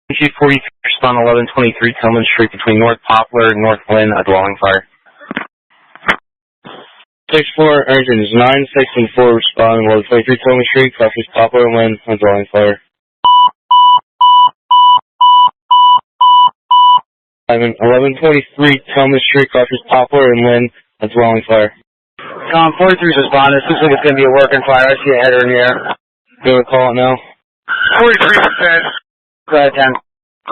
G43, respond 1123 Tillman Street between North Poplar and North Lynn, a dwelling fire. 6-4, urgent is 9-6-4, respond 1123 Tillman Street, crosses Poplar and Lynn, a dwelling fire. 1123 Tillman Street, crosses Poplar and Lynn, a dwelling fire. 43's respond. This looks like it's going to be a working fire. I see a header in the air. Go to call it now. 43 percent. Go ahead, 10.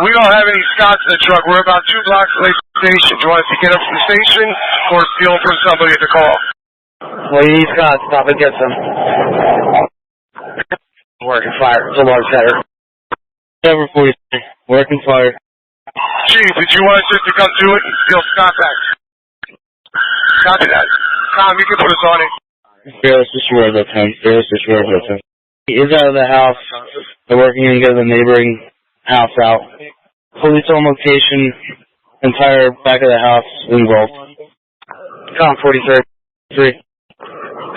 We don't have any Scots in the truck. We're about 2 blocks away from the station. Do you want us to get up to the station or steal from somebody at the call? Well, you need Scott. Stop and get some. Working fire. It's a large header. 743, working fire. Chief, did you want us just to come do it and steal Scott back? Copy that. Tom, you can put us on it. Fearless disregard that time. Fearless disregard that time. He is out of the house. They're working on getting the neighboring house out. Police on location. Entire back of the house involved. 43.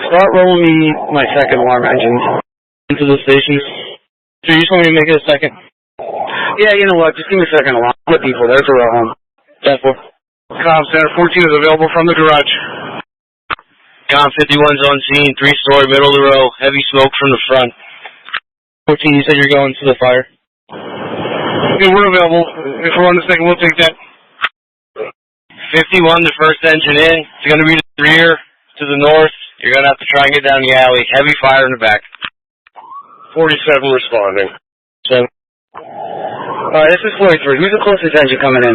Start rolling me my second alarm engines. Into the stations. So you just want me to make it a second? Yeah, you know what? Just give me a second alarm. Good people. There's a row home. 10-4. Center 14 is available from the garage. 51's on scene, 3-story, middle of the row, heavy smoke from the front. 14, you said you're going to the fire? Yeah, we're available. If we're on the second, we'll take that. 51, the first engine in. It's going to be to the rear, to the north. You're going to have to try and get down the alley. Heavy fire in the back. 47 responding. 7. Alright, this is 43. Who's the closest engine coming in?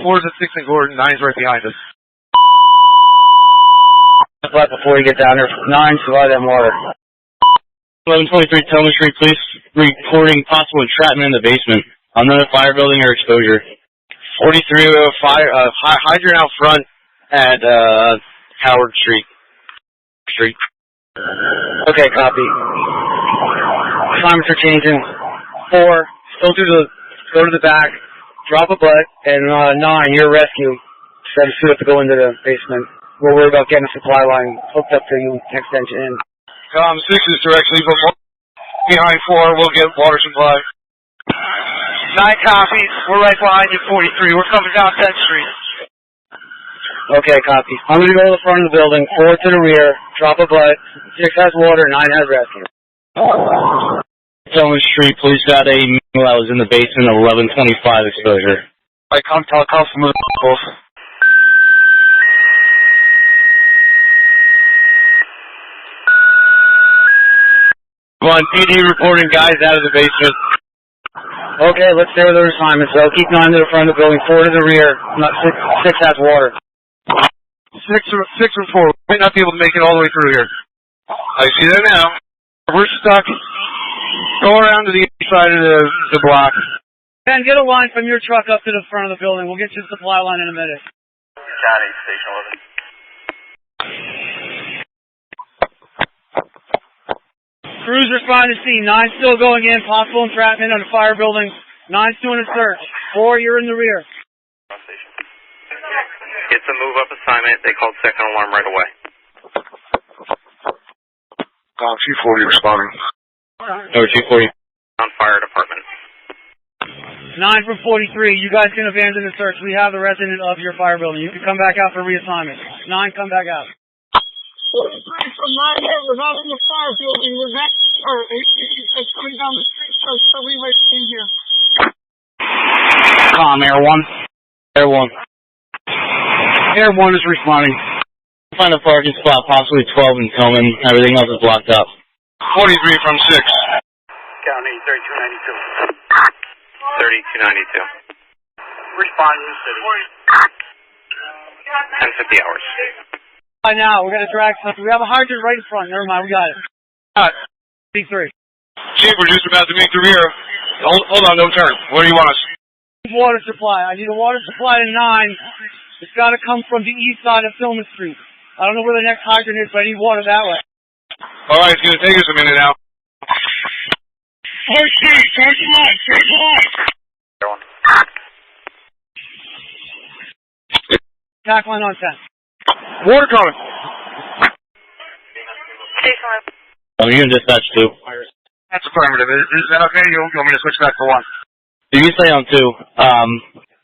4's at 6 and Gordon. 9's right behind us. But before you get down there, 9, supply them water. 1123 Tillman Street, police reporting possible entrapment in the basement. Unknown fire building or exposure. 43, hydrant out front at Howard Street. Okay, copy. Assignments are changing. 4, go to the back, drop a butt, and 9, your rescue. Set a suit up to go into the basement. We'll worry about getting a supply line hooked up to you, next engine in. 6 is directly behind 4. We'll get water supply. 9 copies. We're right behind you, 43. We're coming down 10th Street. Okay, copy. I'm going to go to the front of the building, 4 to the rear, drop a butt. 6 has water, 9 has rescue. Tillman Street, police got a mule that was in the basement of 1125 exposure. I come tell customers. Come on, PD reporting guys out of the basement. Okay, let's stay with our assignments. So keep 9 to the front of the building, 4 to the rear. 6 has water. 6 or 4. Might not be able to make it all the way through here. I see that now. We're stuck. Go around to the side of the block. Ben, get a line from your truck up to the front of the building. We'll get you the supply line in a minute. Got it, Station 11. Crews respond to scene. 9 still going in. Possible entrapment on the fire building. 9's doing a search. 4, you're in the rear. It's a move-up assignment. They called second alarm right away. 240 responding. Number 240. On fire department. 9 from 43. You guys can abandon the search. We have the resident of your fire building. You can come back out for reassignment. 9, come back out. 43 from 9 here. We're not in the fire building. We're next, it's coming down the street, so we wait in here. Air 1. Air 1. Air 1 is responding. Find a parking spot, possibly 12 in Tillman. Everything else is blocked up. 43 from 6. County 3292. 3292. Respond to the city. 10:50 hours. Right now, we're going to drag something. We have a hydrant right in front. Never mind, we got it. C3. Chief, we're just about to make the rear. Hold on, don't turn. Where do you want us? Water supply. I need a water supply to 9. It's got to come from the east side of Tillman Street. I don't know where the next hydrant is, but I need water that way. All right, it's going to take us a minute now. Hey, Chief, turn the line. Turn the line. Tack line on 10. Water coming. Oh, you can dispatch 2. That's affirmative. Is that okay? You want me to switch back to 1? Did you say on 2?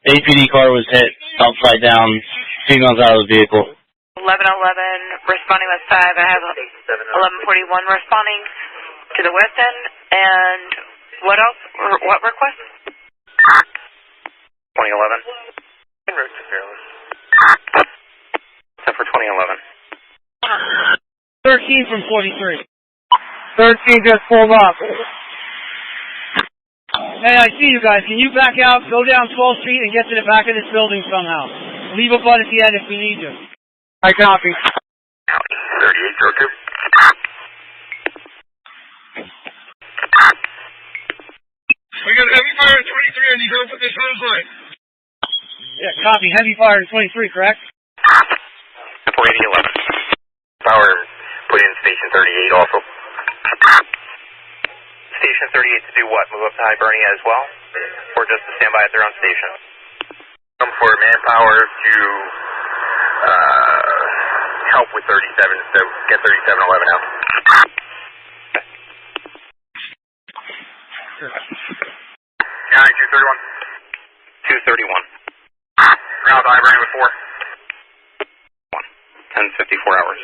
APD car was hit upside down. Females out of the vehicle. 1111 responding with 5. I have 1141 responding to the west end. And what else? What request? 2011. En route to Fearless. Except for 2011. 13 from 43. 13 just pulled off. Hey, I see you guys. Can you back out, go down 12th Street, and get to the back of this building somehow? Leave a butt at the end if we need you. I copy. 3802. We got heavy fire at 23 and you go for this hose line. Yeah, copy. Heavy fire at 23, correct? 48011. Power put in station 38 also. Station 38 to do what? Move up to Hibernia as well? Or just to stand by at their own station? Come for manpower to help with 37, so get 3711 out. Sure. County 231. 231. Round to Hibernia with 4. 10:54 hours.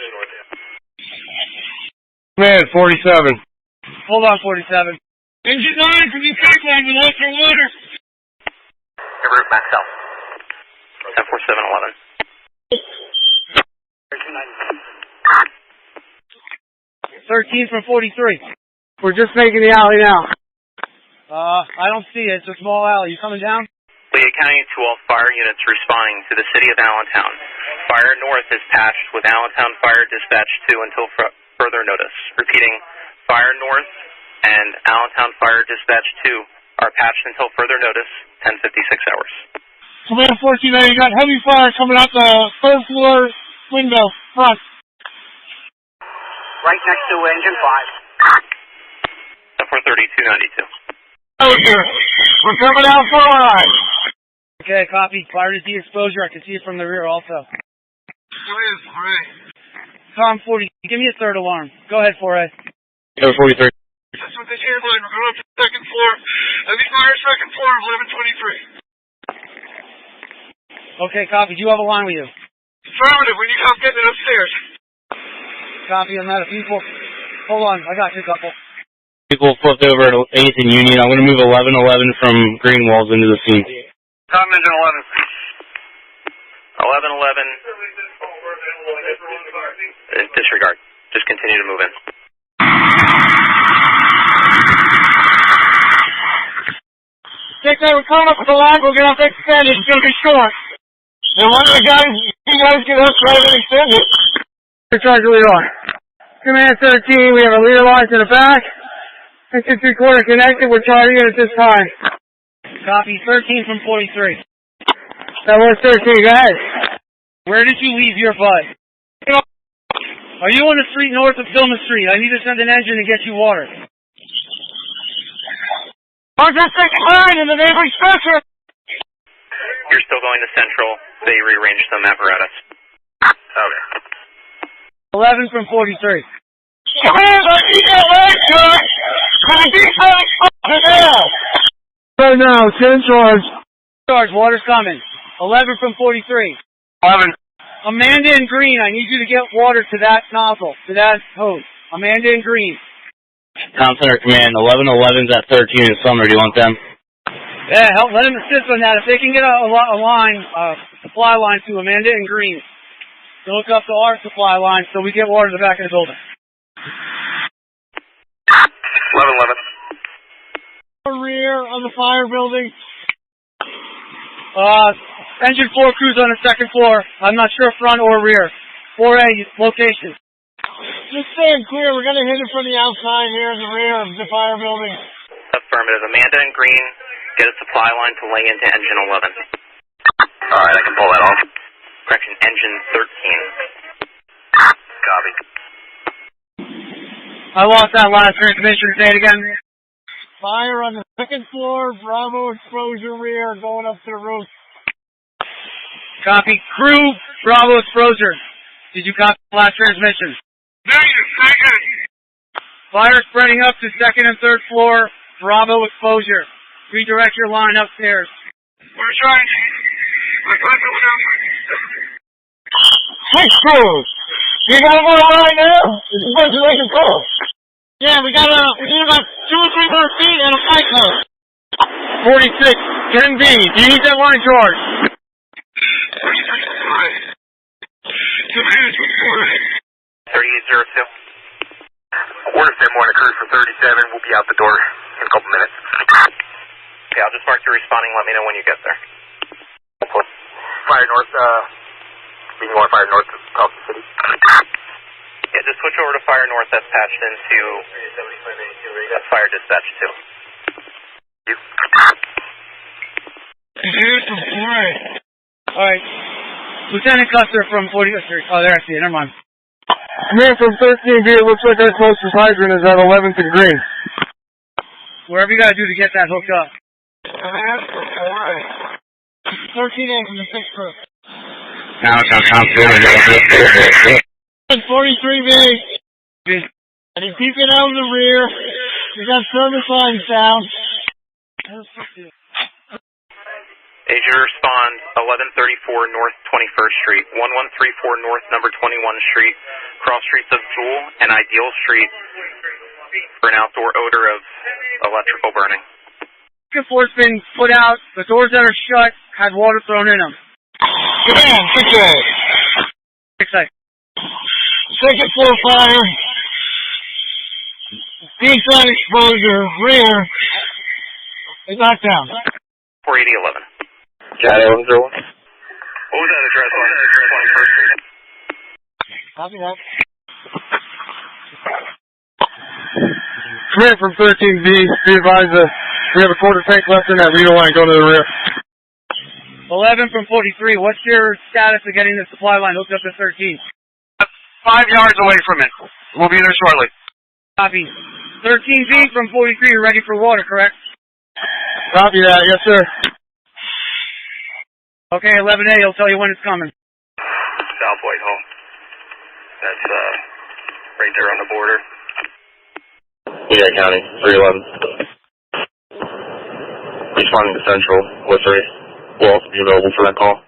Man, 47. Hold on, 47. Engine 9 from the pipeline with extra water. En route back south. 104711. 13 from 43. We're just making the alley now. I don't see it. It's a small alley. You coming down? Leah County to all fire units responding to the city of Allentown. Fire North is patched with Allentown Fire Dispatch 2 until further notice. Repeating, Fire North and Allentown Fire Dispatch 2 are patched until further notice, 10:56 hours. Command 14, you got heavy fire coming out the third floor window, front. Right next to engine 5. 43292. Out here. We're coming out for a ride. Okay, copy. Fire to de-exposure. I can see it from the rear also. Tom 40, give me a third alarm. Go ahead, 4A. Go 43. That's what this airline. We're going up to the second floor. Heavy fire, second floor of 1123. Okay, copy. Do you have a line with you? Affirmative. When you come getting it upstairs. Copy on that. If people... Hold on. I got you a couple. People flipped over at 8th and Union. I'm going to move 1111 from Greenwalls into the scene. Tom engine 11. 1111. Disregard. Just continue to move in. Take that. We're coming up with the line. We're going to have to extend it. It's going to be short. And one of the guys, you guys get us right and extend it. We're charged lead on. Command 13, we have a leader line to the back. 63-quarter connected. We're charging it at this time. Copy. 13 from 43. That was 13. Go ahead. Where did you leave your butt? Are you on the street north of Tillman Street? I need to send an engine to get you water. I was just taking line in the neighboring structure. You're still going to Central. They rearranged some apparatus. Okay. 11 from 43. Right now, 10 charge. Charge, water's coming. 11 from 43. 11. Amanda and Green, I need you to get water to that nozzle, to that hose. Amanda and Green. Town Center Command, 1111's at 13 in Sumner. Do you want them? Yeah, help, let them assist on that. If they can get a line, supply line to Amanda and Green, to hook up to our supply line so we get water to the back of the building. 1111. Rear of the fire building. Engine 4 crews on the second floor. I'm not sure front or rear. 4A, location. Just staying clear. We're going to hit it from the outside here in the rear of the fire building. Affirmative. Amanda and Green, get a supply line to lay into engine 11. Alright, I can pull that off. Correction, engine 13. Copy. I lost that last transmission. Say it again. Fire on the second floor. Bravo exposure rear going up to the roof. Copy. Crew, Bravo exposure. Did you copy the last transmission? Negative. Second. Fire spreading up to second and third floor. Bravo exposure. redirect your line upstairs. We're trying. Six crews. You got one right now? What's the making call? Yeah, we need about 2 or 300 feet and a fight code. 46, 10B. Do you need that line charged? 3802. Order send one crews from 37. We'll be out the door in a couple minutes. Okay, I'll just mark you responding. Let me know when you get there. Fire north, we can go on fire north across the city. Yeah, just switch over to fire north. That's patched into that's fire dispatch too. You. Alright. Lieutenant Custer from 40th Street. Oh, there I see it. Never mind. Man from 13B, it looks like our closest hydrant is at 11th and Green. Wherever you gotta do to get that hooked up. 13A from the 6th crew. Allentown Fire. 43B. And he's peeping out of the rear. He's got service lines down. Agent respond 1134 North 21st Street, 1134 North number 21 Street, cross streets of Jewel and Ideal Street for an outdoor odor of electrical burning. Enforcement put out. The doors that are shut had water thrown in them. Command, 6A. 6A. Second floor fire. East side exposure, rear. It's knocked down. 48011. Got it, 1101. What was that address on 21st Street? Copy that. Command from 13B, be advised we have a quarter tank left in that leader line going to the rear. 11 from 43. What's your status of getting the supply line hooked up to 13? 5 yards away from it. We'll be there shortly. Copy. 13B from 43. You're ready for water, correct? Copy that, yes sir. Okay, 11A. He'll tell you when it's coming. South Whitehall. That's right there on the border. Yeah, County, 311. Responding to Central, what 3? Will also be available for that call.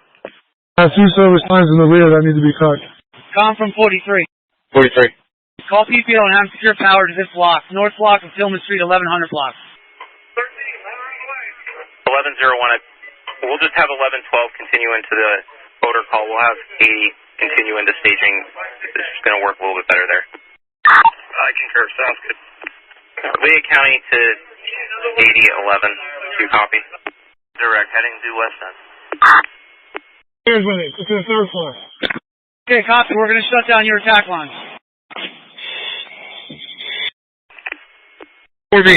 I have 2 service lines in the rear that need to be cut. Com from 43. 43. Call PPO and have secure power to this block. North block of Tillman Street, 1100 block. 1101. We'll just have 1112 continue into the voter call. We'll have 80 continue into staging. This is going to work a little bit better there. I concur. Sounds good. Lehigh County to 8011. Do you copy? Direct, heading due west end. Here's with it. It's to the 3rd floor. Okay, copy. We're going to shut down your attack line. 4B.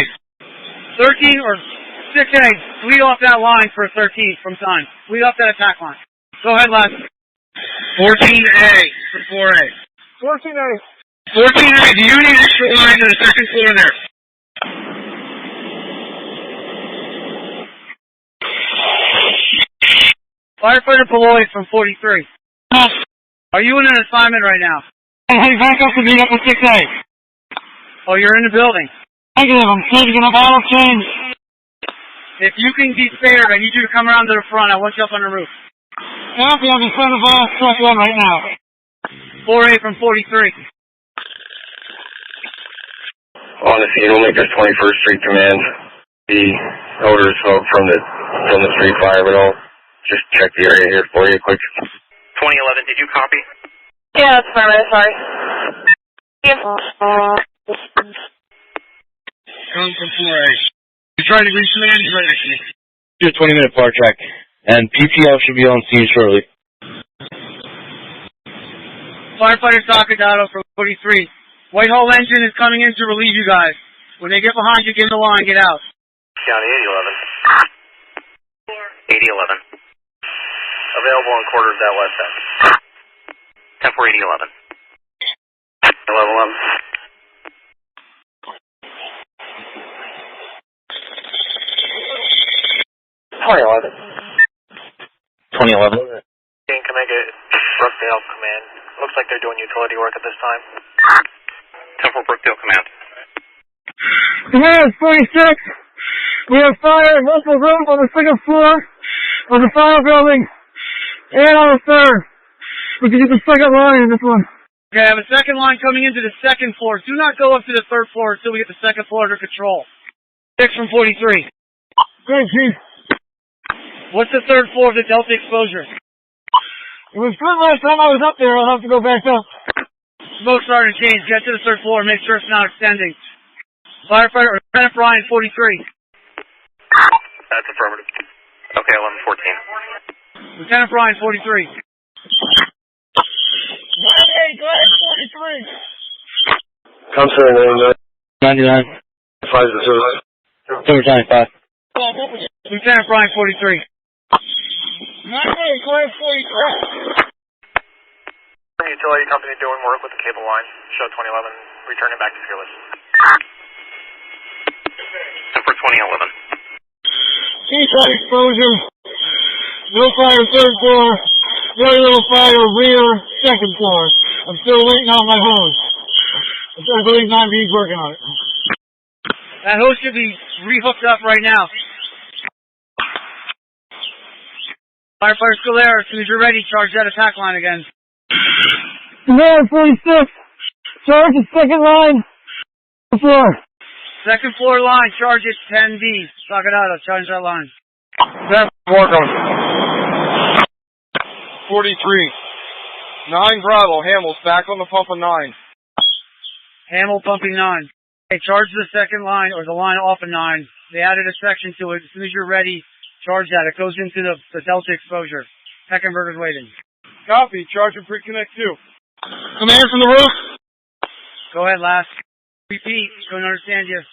13 or 6A. Lead off that line for 13 from time. Lead off that attack line. Go ahead, Les. 14A for 4A. 14A. 14A, do you need extra line to the 2nd floor there? Firefighter Beloit from 43. Are you in an assignment right now? Hey, back up to meet up with 6A. Oh, you're in the building. Negative, I'm taking a battle change. If you can be spared, I need you to come around to the front. I want you up on the roof. Copy, I'm in front of truck 1 right now. 4A from 43. On the scene, we'll make this 21st Street command. The odor of smoke from the street fire, but I'll just check the area here for you quick. 2011, did you copy? Yeah, that's fine. Sorry. Yeah. Come from 4A. You trying to reach me? He's right next to me. Do a 20-minute bar check, and PPL should be on scene shortly. Firefighter Sakadato from 43. Whitehall engine is coming in to relieve you guys. When they get behind you, get in the line, get out. County 8011. 8011. Available on quarters at west end. 10 for 8011. 1111. 2011. 2011. Can I get Brookdale Command? Looks like they're doing utility work at this time. 10 for Brookdale Command. Command, 46. We have fire in multiple rooms on the second floor of the fire building and on the third. We can use the second line in this one. Okay, I have a second line coming into the second floor. Do not go up to the third floor until we get the second floor under control. 6 from 43. Great, Chief. What's the third floor of the Delta exposure? It was good last time I was up there. I'll have to go back up. Smoke's starting to change. Get to the third floor and make sure it's not extending. Firefighter, Lieutenant Bryan, 43. That's affirmative. Okay, 1114. Lieutenant Bryan, 43. Hey, go ahead, 43. I'm sorry, 99. 5 to service. October 25. Lieutenant Bryan, 43. Hey, go ahead, 43. Utility company doing work with the cable line. Show 2011. Returning back to Fearless. And for 2011. Eastside exposure. No fire third floor. Very little fire rear second floor. I'm still waiting on my hose. I believe 9B's working on it. That hose should be re-hooked up right now. Firefighter's still there. As soon as you're ready, charge that attack line again. Command 46. Charge the second line. Floor. Second floor line, charge it 10B. Stock it out, I'll charge that line. That's work on 43. 9 Bravo, Hamill's back on the pump of 9. Hamill pumping 9. Okay, charge the second line, or the line off of 9. They added a section to it. As soon as you're ready, charge that. It goes into the Delta exposure. Heckenberger's waiting. Copy, charge and pre-connect 2. Command from the roof. Go ahead, last. Repeat, don't understand you.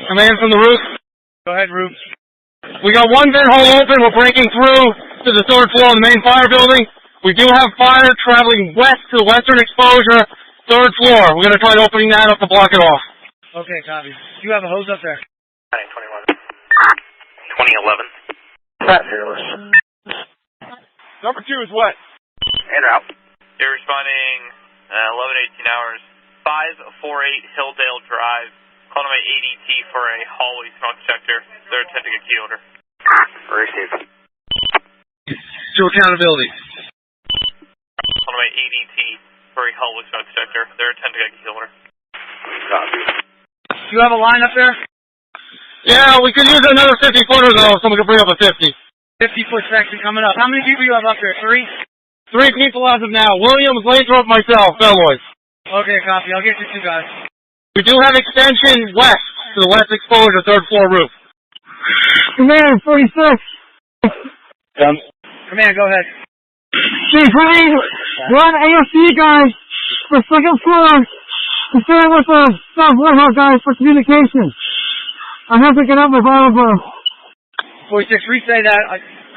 Command from the roof. Go ahead, Rube. We got one vent hole open. We're breaking through to the third floor of the main fire building. We do have fire traveling west to the western exposure, third floor. We're going to try opening that up to block it off. Okay, copy. You have a hose up there. 21. 2011. Pat Fearless. Number 2 is wet. And out. You're responding 11:18 hours. 548 Hilldale Drive. Calling my ADT for a hallway smoke detector. They're attempting a key order. Receive. To accountability. Calling my ADT for a hallway smoke detector. They're attempting a key order. Copy. Do you have a line up there? Yeah, we could use another 50-footer though, so we can bring up a 50. 50-foot section coming up. How many people you have up there? 3? 3 people as of now. Williams, Lathrop, myself, Bellboys. Okay, copy. I'll get you 2 guys. We do have extension west to the west exposure, third floor roof. Command 46. Command, go ahead. Chief, run AFC guys for second floor. Concern with the South Whitehall guys for communication. I have to get up with all of 46, re-say that.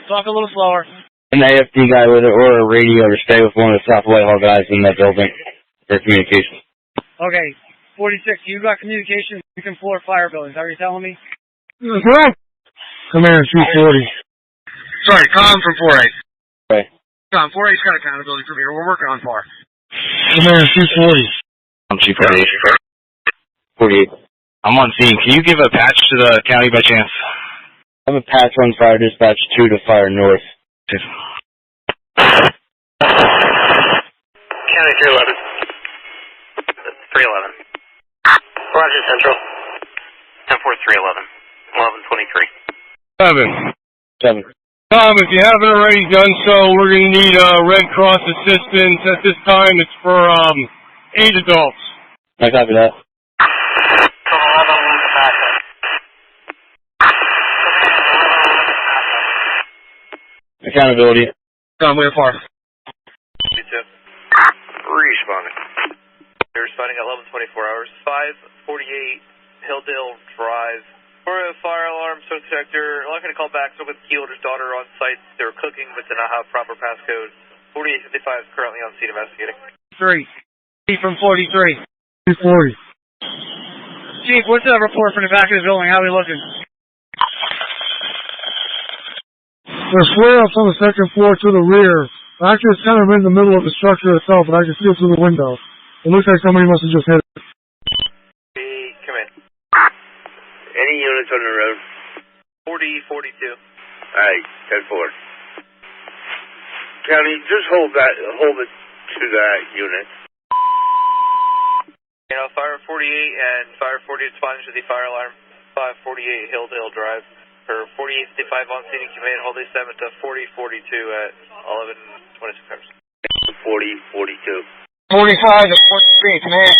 Talk a little slower. An AFD guy with it, or a radio, or stay with one of the South Whitehall guys in that building for communication. Okay, 46, you got communication second floor fire buildings. Are you telling me? correct. Command 240. Sorry, Tom from 48. Okay. Tom, 48's got accountability from here. We're working on FAR. Command 240. I'm Chief 48. 48. I'm on scene. Can you give a patch to the county by chance? I have a patch on fire dispatch 2 to fire north. County 311. 311. Roger, Central. 10-4-311. 1123. 7. Tom, if you haven't already done so, we're going to need Red Cross assistance. At this time, it's for 8 adults. I copy that. Accountability. Tom, we're far. You too. Responding. You're responding at 11:24 hours. 548 Hilldale Drive. For a fire alarm smoke detector. I'm not going to call back. So with key holder's daughter on site. They were cooking but did not have proper passcode. 4855 is currently on scene investigating. 3. Chief from 43. 240. Chief, what's the report from the back of the building? How are we looking? There's flare-ups on the second floor to the rear. Actually, it's kind of in the middle of the structure itself, but I can see it through the window. It looks like somebody must have just hit it. Come in. Any units on the road? 40-42. Alright, 10-4. County, just hold it to that unit. You know, Fire 48 and Fire 48 responding to the fire alarm. 548 Hilldale Drive. For 4855 on scene, command hold A7 to 4042 at 11:26 hours. 40-42. 45 to 43, command.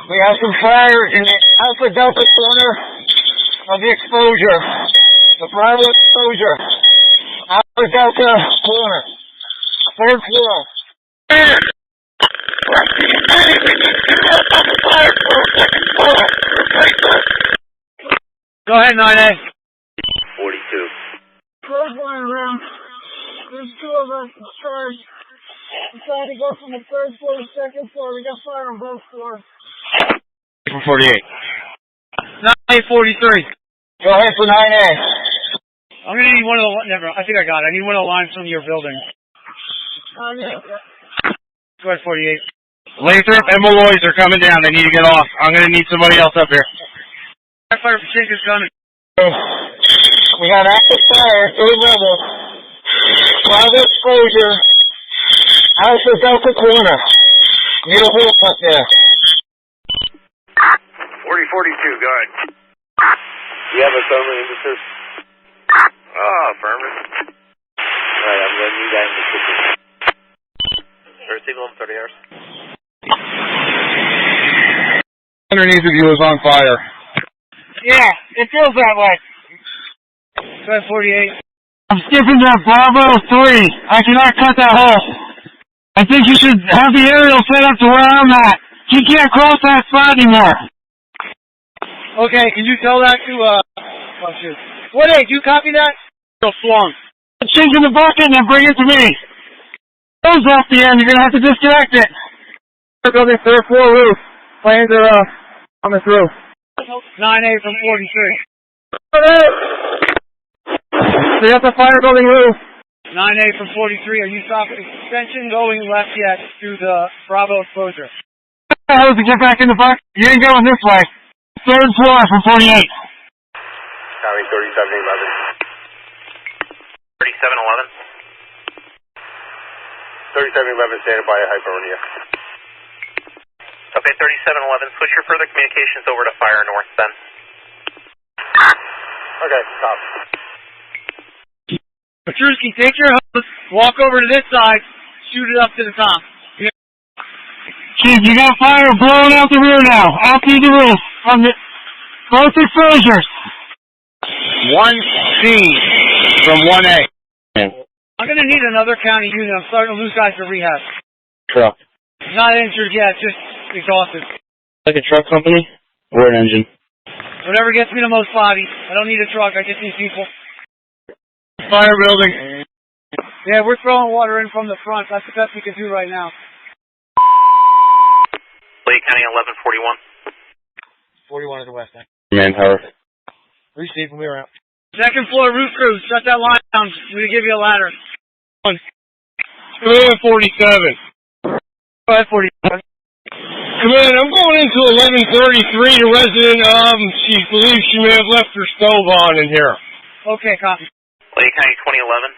We have some fire in the Alpha Delta corner of the exposure. The Bravo exposure. Alpha Delta corner. 3rd floor. Go ahead, 9A. 42. Close line around. There's 2 of us in charge. I'm trying to go from the 3rd floor to 2nd floor. We got fire on both floors. From 48. 9A 43. Go ahead for 9A. I'm gonna need one of the, I think I got it. I need one of the lines from your building. Go ahead, 48. Lathrop and Malloy's are coming down. They need to get off. I'm going to need somebody else up here. Fire is coming. We got active fire, 3rd level. Bravo exposure. Alpha Delta corner. Need a hole cut there. 40-42, go ahead. You have a thermal indices? Oh, affirmative. Alright, I'm going to need that in the kitchen. Receive 11:30 hours. Underneath of you is on fire. Yeah, it feels that way. Go ahead, 48. I'm skipping that Bravo 3. I cannot cut that hole. I think you should have the aerial set up to where I'm at. He can't cross that spot anymore. Okay, can you tell that to, oh shoot. What, hey, do you copy that? Still swung. Change in the bucket and then bring it to me. Goes off the end, you're gonna have to disconnect it. Building 3rd floor roof. Plans are, coming through. 9A from 43. So you have the fire building roof. 9A from 43. Are you stopping extension going left yet to the Bravo exposure? How does it get back in the bucket? You ain't going this way. 3rd floor from 48. Copy 3711. 3711. 3711 standing by a hyperonium. Okay, 3711. Switch your further communications over to Fire North then. Okay, stop. Petruski, take your hose, walk over to this side, shoot it up to the top. Chief, you got fire blowing out the rear now. Out through the roof. From the both exposures. 1C from 1A. I'm gonna need another county unit. I'm starting to lose guys to rehab. Truck. Not injured yet, just exhausted. Like a truck company or an engine? Whatever gets me the most bodies. I don't need a truck, I just need people. Fire building. Yeah, we're throwing water in from the front. That's the best we can do right now. Lake County 1141. 41 to the west end. Manpower. Receive, we're out. 2nd floor roof crew, shut that line down. We're gonna give you a ladder. 47. Go ahead, 47. Command, I'm going into 1133. The resident, she believes she may have left her stove on in here. Okay, copy. Lake County 2011.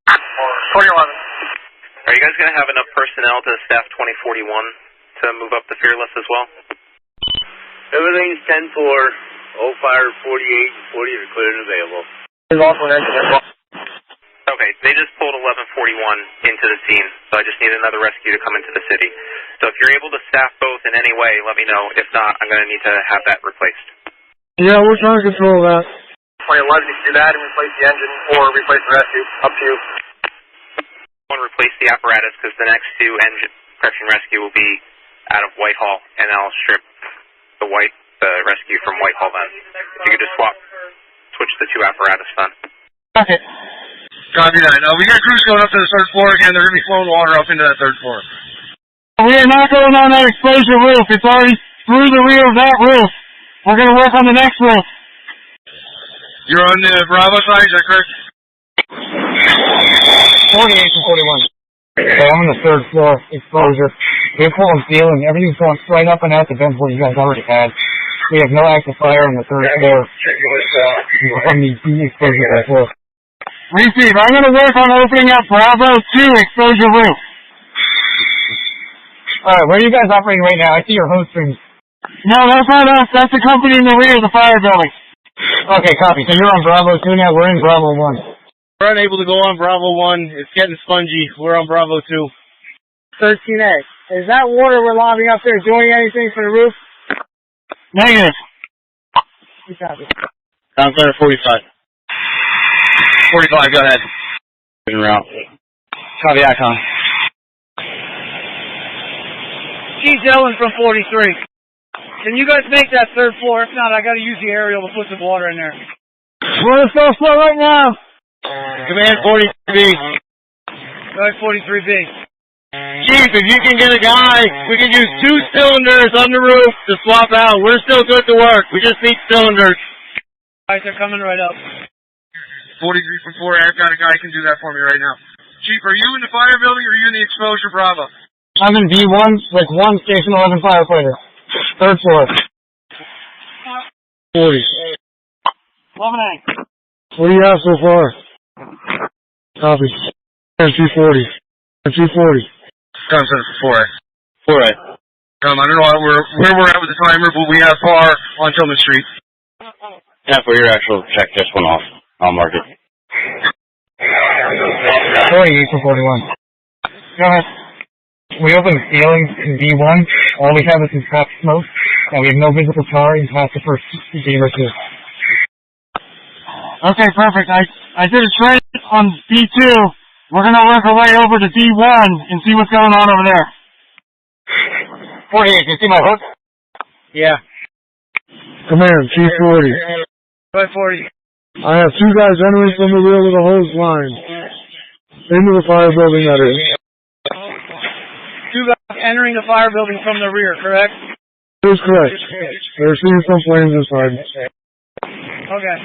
2011. Are you guys going to have enough personnel to staff 2041 to move up the Fearless as well? Everything's 10-4. All fire 48 and 40 are clear and available. There's also an engine as well. Okay, they just pulled 1141 into the scene, so I just need another rescue to come into the city. So if you're able to staff both in any way, let me know. If not, I'm going to need to have that replaced. Yeah, we're trying to control that. 2011, you can do that and replace the engine or replace the rescue. Up to you. One, replace the apparatus because the next 2 engine correction rescue will be out of Whitehall, and I'll strip the rescue from Whitehall then. If you could just switch the 2 apparatus then. Okay. Copy that. Now, we got crews going up to the 3rd floor again. They're going to be flowing water up into that 3rd floor. We are not going on that exposure roof. It's already through the rear of that roof. We're going to work on the next roof. You're on the Bravo side, is that correct? 48 to 41. So I'm on the third floor exposure. We're pulling ceiling. Everything's going straight up and out the vent you guys already had. We have no active fire on the third floor. On the exposure floor. Receive. I'm going to work on opening up Bravo 2 exposure roof. Alright, where are you guys operating right now? I see your host strings. No, that's not us. That's the company in the rear of the fire building. Okay, copy. So you're on Bravo 2 now. We're in Bravo 1. We're unable to go on Bravo 1. It's getting spongy. We're on Bravo 2. 13A. Is that water we're lobbing up there doing anything for the roof? Negative. Sounds like 45. 45, go ahead. En route. Copy, Icon. Keith Ellen from 43. Can you guys make that third floor? If not, I gotta use the aerial to put some water in there. We're on the first floor right now. Command 43B. Go ahead, 43B. Chief, if you can get a guy, we can use 2 cylinders on the roof to swap out. We're still good to work. We just need cylinders. Guys, they're coming right up. 43 from 4, I've got a guy who can do that for me right now. Chief, are you in the fire building or are you in the exposure Bravo? I'm in B1 with 1 Station 11 firefighter. Third floor. 40. 11A. What do you have so far? Copy. And 240. And 240. Come, sir, 4A. 4A. I don't know where we're at with the timer, but we have far on Tillman Street. Yeah, for your actual check this one off. I'll mark it. 48 for 41. Go ahead. We opened the ceiling in B1. All we have is some trapped smoke, and we have no visible tar in past the first beam or 2. Okay, perfect. I did a trade on B2. We're going to work our way over to D1 and see what's going on over there. 48, can you see my hook? Yeah. Command, G40. Go ahead, 40. I have 2 guys entering from the rear with a hose line. Into the fire building, that is. 2 guys entering the fire building from the rear, correct? That is correct. They're seeing some flames inside. Okay.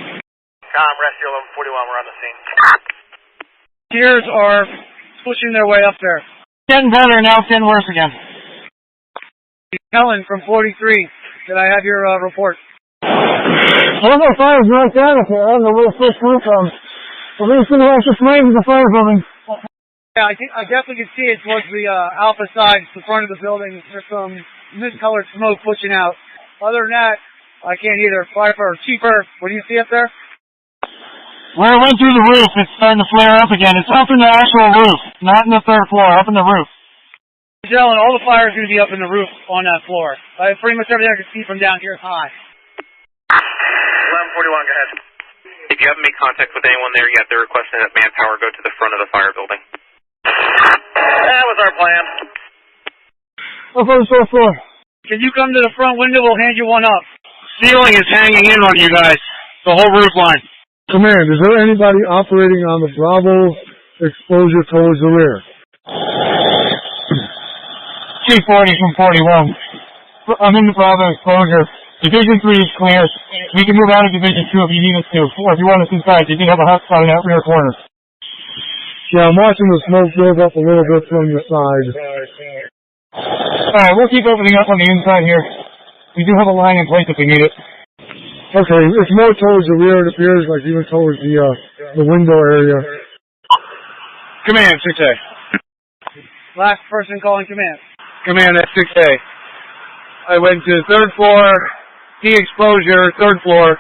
Rescue 1141, we're on the scene. Tears are pushing their way up there. Getting better, now it's getting worse again. Helen from 43, did I have your report? I don't know if fire's right down up here. I don't know where the first roof from. We're going to see the rest of flames in the fire building. Yeah, I definitely can see it towards the alpha side, the front of the building. There's some mist-colored smoke pushing out. Other than that, I can't either. Firefighter, Chief Earth, what do you see up there? Where it went through the roof, it's starting to flare up again. It's up in the actual roof, not in the third floor, up in the roof. Dylan, all the fire is going to be up in the roof on that floor. Pretty much everything I can see from down here is high. 1141, go ahead. If you haven't made contact with anyone there yet, they're requesting that manpower go to the front of the fire building. That was our plan. Up on the fourth floor. Can you come to the front window? We'll hand you one up. Ceiling is hanging in on you guys, the whole roof line. Command, is there anybody operating on the Bravo exposure towards the rear? Chief 40 from 41. I'm in the Bravo exposure. Division 3 is clear. We can move out of Division 2 if you need us to. Or if you want us inside, you can have a hot spot in that rear corner. Yeah, I'm watching the smoke build up a little bit from the side. Alright, we'll keep opening up on the inside here. We do have a line in place if we need it. Okay, it's more towards the rear, it appears, like even towards the window area. Command, 6A. Last person calling command. Command, that's 6A. I went to the third floor, de-exposure, third floor,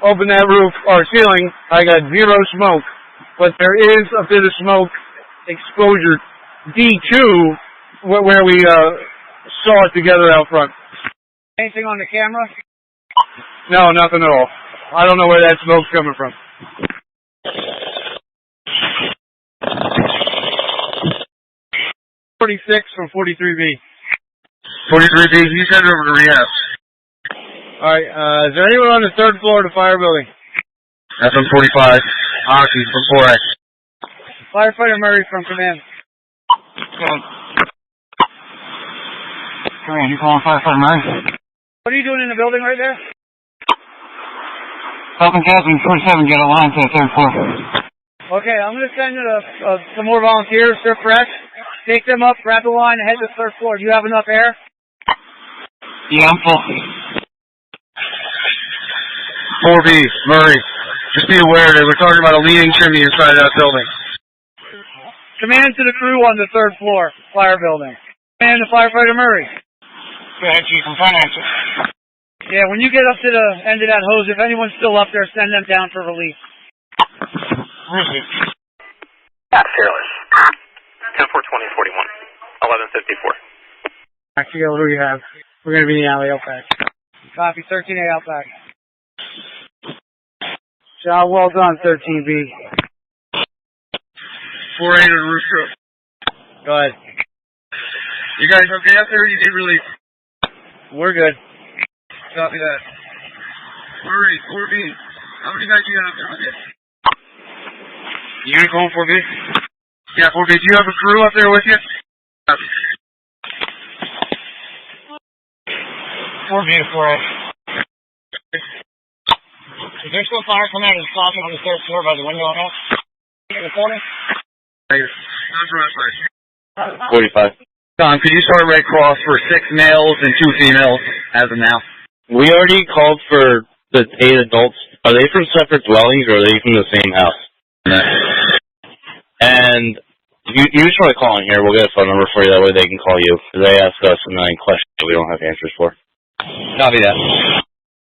opened that roof, or ceiling, I got 0 smoke. But there is a bit of smoke exposure D2, where we saw it together out front. Anything on the camera? No, nothing at all. I don't know where that smoke's coming from. .46 from 43B. 43B, you send it over to Rehab. Alright, is there anyone on the third floor of the fire building? That's on 45. Oxy from 4A. Firefighter Murray from command. Command, you calling Firefighter Murray? What are you doing in the building right there? Helping Catherine 47 get a line to the third floor. Okay, I'm going to send some more volunteers. They're fresh. Take them up, grab the line, and head to the 3rd floor. Do you have enough air? Yeah, I'm full. 4B, Murray. Just be aware that we're talking about a leaning chimney inside that building. Command to the crew on the 3rd floor, fire building. Command to firefighter Murray. Go ahead, Chief. I'm trying to answer. Yeah, when you get up to the end of that hose, if anyone's still up there, send them down for relief. Where is it? Yeah, fearless. 10-4-20-41. 11:54. I forget who you have. We're going to be in the alley outback. Copy, 13A outback. Job well done, 13B. 4A to the roof truck. Go ahead. You guys okay out there? You need relief. We're good. Copy that. Murray, 4B. How many guys you got out there with you? You gonna call 4B? Yeah, 4B. Do you have a crew up there with you? 4B to 4A. Is there still fire coming out of the closet on the 3rd floor by the window on us? In the corner? Negative. That's right. 45. Tom, could you start Red Cross for 6 males and 2 females as of now? We already called for the 8 adults. Are they from separate dwellings or are they from the same house? And you just want to call in here. We'll get a phone number for you. That way they can call you. They ask us and then questions that we don't have answers for. Copy that.